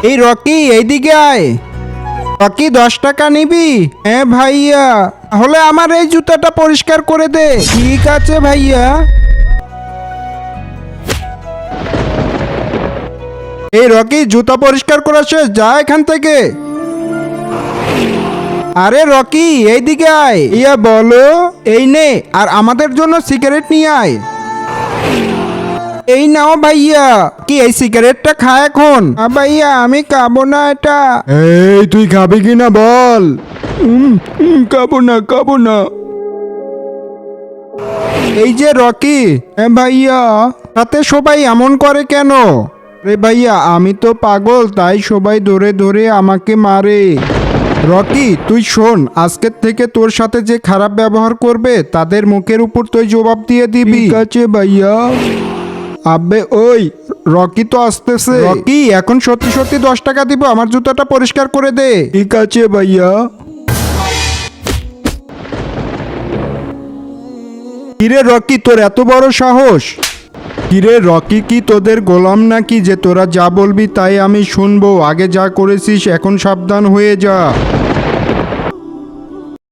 এই রকি এইদিকে আয়। রকি 10 টাকা নিবি? হ্যাঁ ভাইয়া, তাহলে আমার এই জুতাটা পরিষ্কার করে দে। ঠিক আছে ভাইয়া। এই রকি, জুতা পরিষ্কার করা শেষ, যা এখান থেকে। আরে রকি এইদিকে আয়। ইয়া বলো। এই নে, আর আমাদের জন্য সিগারেট নিয়ে আয়। এই নাও ভাইয়া। কি এই সিগারেটটা খা এখন? ভাইয়া আমি খাবো না এটা। এই তুই খাবি কি না বল। খাবো না, খাবো না। এই যে রকি। হ্যাঁ ভাইয়া। তাতে সবাই এমন করে কেন? রে ভাইয়া, আমি তো পাগল, তাই সবাই ধরে ধরে আমাকে মারে। রকি তুই শোন, আজকের থেকে তোর সাথে যে খারাপ ব্যবহার করবে তাদের মুখের উপর তুই জবাব দিয়ে দিবি। ঠিক আছে ভাইয়া। আবে ওই রকি তো আসতেছে। রকি এখন সত্যি সত্যি 10 টাকা দিব, আমার জুতাটা পরিষ্কার করে দে। ঠিক আছে ভাইয়া। কিরে রকি, তোর এত বড় সাহস? কিরে রকি, কি তোদের গোলাম নাকি যে তোরা যা বলবি তাই আমি শুনবো? আগে যা করেছিস এখন সাবধান হয়ে যা।